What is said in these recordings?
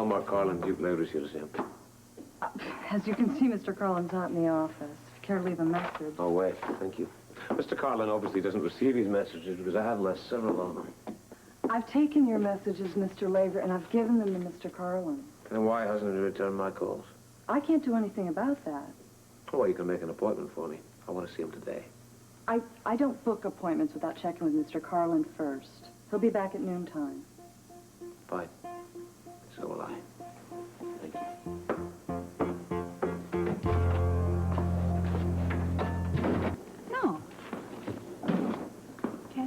Mark Carlin, Duke Lavery's here to see him. As you can see, Mr. Carlin's not in the office. If you care to leave a message. Oh, wait. Thank you. Mr. Carlin obviously doesn't receive his messages because I have left several of them. I've taken your messages, Mr. Lavery, and I've given them to Mr. Carlin. Then why hasn't he returned my calls? I can't do anything about that. Oh, well, you can make an appointment for me. I want to see him today. I don't book appointments without checking with Mr. Carlin first. He'll be back at noontime. Fine. So will I. Thank you. No. Okay.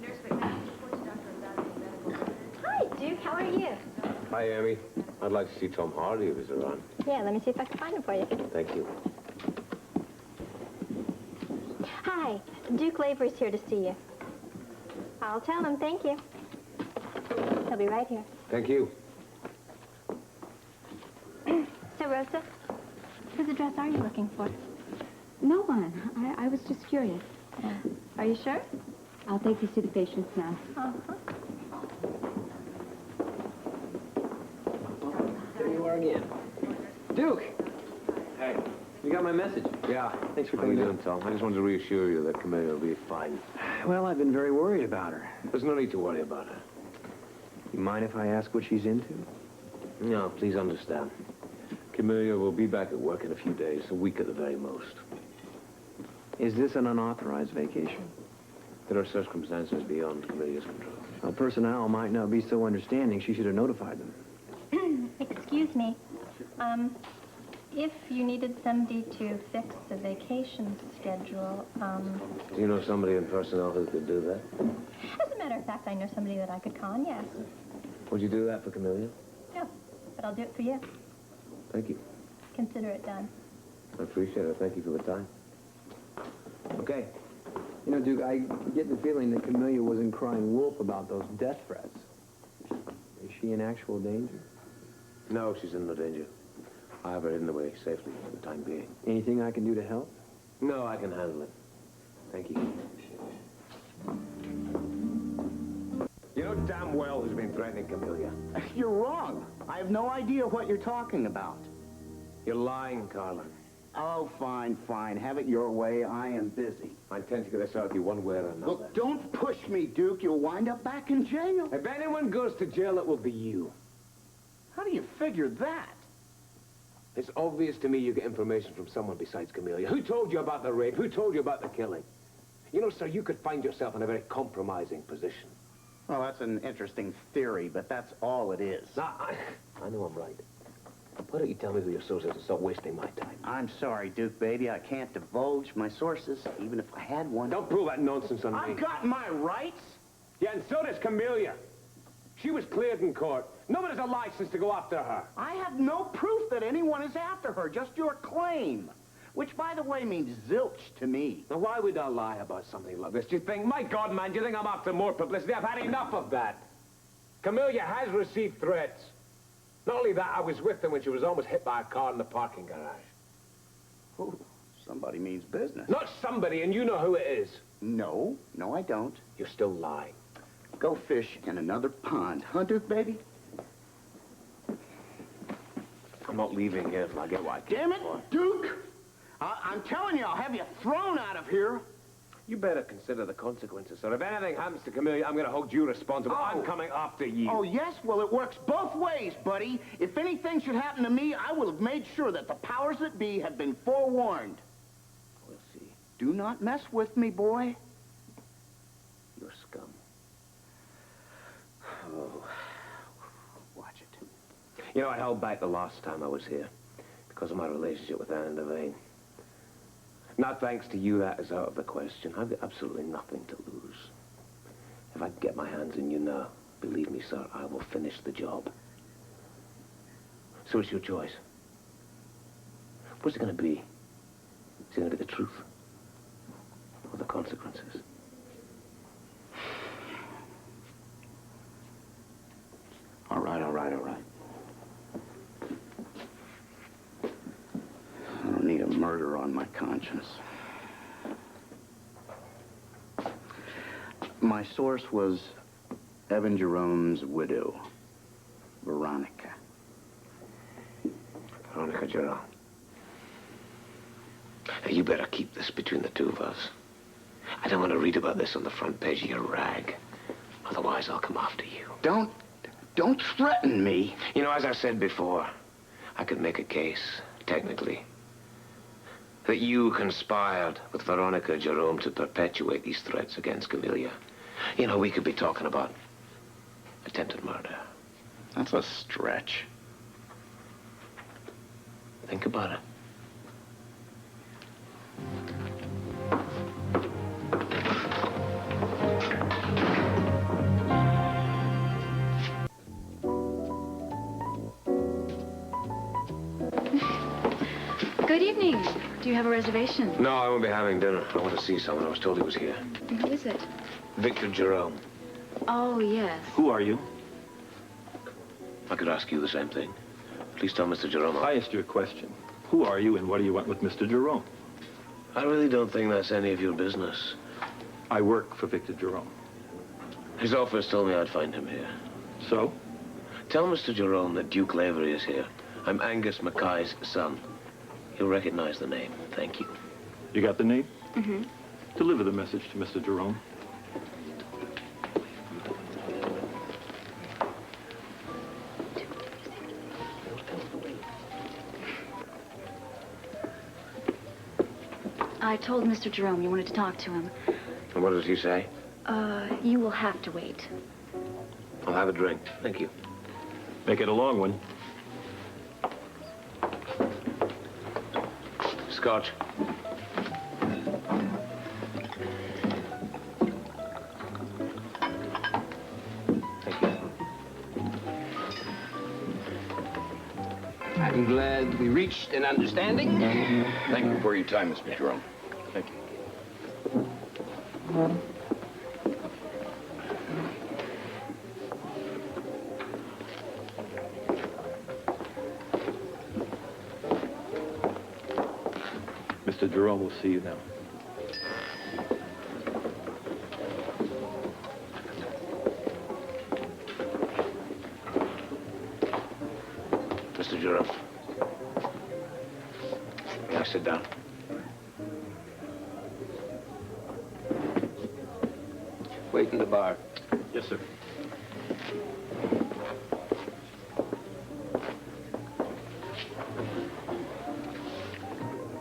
Nurse McMahon reports Dr. Devane. Hi, Duke. How are you? Hi, Amy. I'd like to see Tom Hardy if he's around. Yeah, let me see if I can find him for you. Thank you. Hi, Duke Lavery's here to see you. I'll tell him, thank you. He'll be right here. Thank you. So, Rosa, whose address are you looking for? No one. I was just curious. Are you sure? I'll take these to the patients now. Uh-huh. There you are again. Duke! Hey. You got my message? Yeah. Thanks for How you coming doing, Tom? I just wanted to reassure you that Camellia will be fine. Well, I've been very worried about her. There's no need to worry about her. You mind if I ask what she's into? No, please understand. Camellia will be back at work in a few days, a week at the very most. Is this an unauthorized vacation? There are circumstances beyond Camelia's control. Well, personnel might not be so understanding. She should have notified them. Excuse me. If you needed somebody to fix the vacation schedule, Do you know somebody in personnel who could do that? as a matter of fact, I know somebody that I could call, and yes. Would you do that for Camellia? No, but I'll do it for you. Thank you. Consider it done. I appreciate it. Thank you for the time. Okay. You know, Duke, I get the feeling that Camellia wasn't crying wolf about those death threats. Is she in actual danger? No, she's in no danger. I have her hidden away safely for the time being. Anything I can do to help? No, I can handle it. Thank you. You know damn well who's been threatening Camellia. You're wrong. I have no idea what you're talking about. You're lying, Carlin. Oh, fine, fine. Have it your way. I am busy. I intend to get this out of you one way or another. Look, don't push me, Duke. You'll wind up back in jail. If anyone goes to jail, it will be you. How do you figure that? It's obvious to me you get information from someone besides Camellia. Who told you about the rape? Who told you about the killing? You know, sir, you could find yourself in a very compromising position. Well, that's an interesting theory, but that's all it is. Now, I know I'm right. Why don't you tell me who your source is and stop wasting my time? I'm sorry, Duke, baby. I can't divulge my sources, even if I had one. Don't pull that nonsense on me. I've got my rights. Yeah, and so does Camellia. She was cleared in court. Nobody has a license to go after her. I have no proof that anyone is after her, just your claim. Which, by the way, means zilch to me. Now, why would I lie about something like this? Do you think, my God, man, do you think I'm after more publicity? I've had enough of that. Camellia has received threats. Not only that, I was with her when she was almost hit by a car in the parking garage. Ooh, somebody means business. Not somebody, and you know who it is. No, I don't. You're still lying. Go fish in another pond, huh, Duke, baby? I'm not leaving here until I get what I came Damn it, for. Duke! I'm telling you, I'll have you thrown out of here. You better consider the consequences, sir. If anything happens to Camellia, I'm going to hold you responsible. Oh. I'm coming after you. Oh, yes? Well, it works both ways, buddy. If anything should happen to me, I will have made sure that the powers that be have been forewarned. We'll see. Do not mess with me, boy. You're scum. Oh. Watch it. You know, I held back the last time I was here because of my relationship with Anne and Devane. Now, thanks to you, that is out of the question. I've got absolutely nothing to lose. If I can get my hands in you now, believe me, sir, I will finish the job. So it's your choice. What's it going to be? Is it going to be the truth? Or the consequences? All right. I don't need a murder on my conscience. My source was Evan Jerome's widow, Veronica. Veronica Jerome. Now, you better keep this between the two of us. I don't want to read about this on the front page of your rag. Otherwise, I'll come after you. Don't threaten me. You know, as I said before, I could make a case, technically, that you conspired with Veronica Jerome to perpetuate these threats against Camellia. You know, we could be talking about attempted murder. That's a stretch. Think about it. Good evening. Do you have a reservation? No, I won't be having dinner. I want to see someone. I was told he was here. Who is it? Victor Jerome. Oh, yes. Who are you? I could ask you the same thing. Please tell Mr. Jerome. I asked you a question. Who are you and what do you want with Mr. Jerome? I really don't think that's any of your business. I work for Victor Jerome. His office told me I'd find him here. So? Tell Mr. Jerome that Duke Lavery is here. I'm Angus Mackay's son. He'll recognize the name. Thank you. You got the name? Mm-hmm. Deliver the message to Mr. Jerome. I told Mr. Jerome you wanted to talk to him. And what does he say? You will have to wait. I'll have a drink. Thank you. Make it a long one. Scotch. Thank you. I'm glad we reached an understanding. Thank you for your time, Mr. Jerome. Thank you. Mr. Jerome will see you now. Mr. Jerome. May I sit down? Wait in the bar. Yes, sir.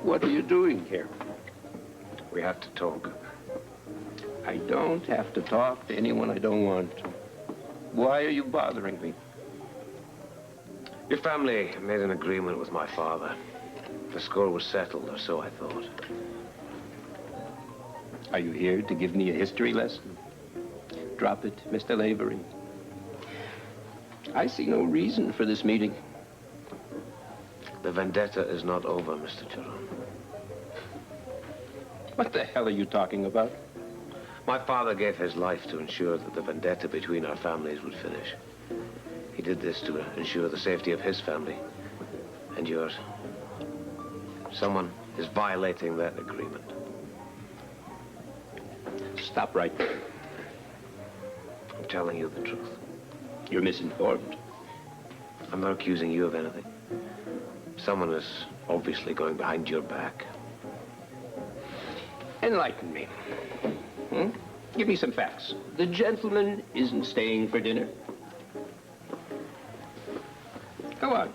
What are you doing here? We have to talk. I don't have to talk to anyone I don't want to. Why are you bothering me? Your family made an agreement with my father. The score was settled, or so I thought. Are you here to give me a history lesson? Drop it, Mr. Lavery. I see no reason for this meeting. The vendetta is not over, Mr. Jerome. What the hell are you talking about? My father gave his life to ensure that the vendetta between our families would finish. He did this to ensure the safety of his family and yours. Someone is violating that agreement. Stop right there. I'm telling you the truth. You're misinformed. I'm not accusing you of anything. Someone is obviously going behind your back. Enlighten me. Give me some facts. The gentleman isn't staying for dinner. Go on.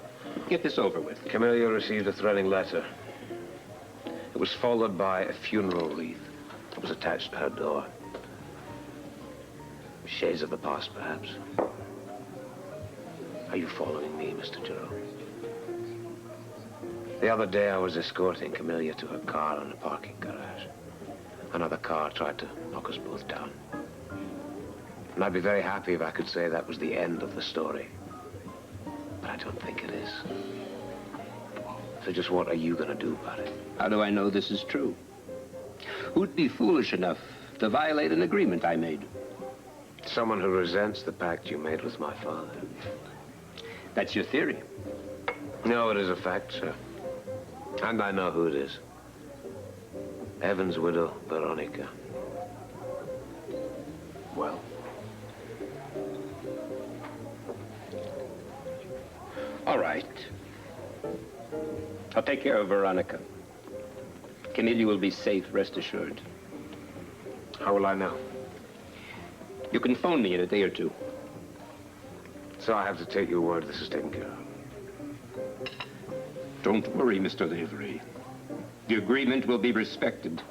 Get this over with. Camellia received a threatening letter. It was followed by a funeral wreath that was attached to her door. Shades of the past, perhaps. Are you following me, Mr. Jerome? The other day, I was escorting Camellia to her car in a parking garage. Another car tried to knock us both down. And I'd be very happy if I could say that was the end of the story. But I don't think it is. So just what are you going to do about it? How do I know this is true? Who'd be foolish enough to violate an agreement I made? Someone who resents the pact you made with my father. That's your theory. No, it is a fact, sir. And I know who it is. Evan's widow, Veronica. Well, all right. I'll take care of Veronica. Camilla will be safe, rest assured. How will I know? You can phone me in a day or two. So I have to take your word this is taken care of. Don't worry, Mr. Lavery. The agreement will be respected.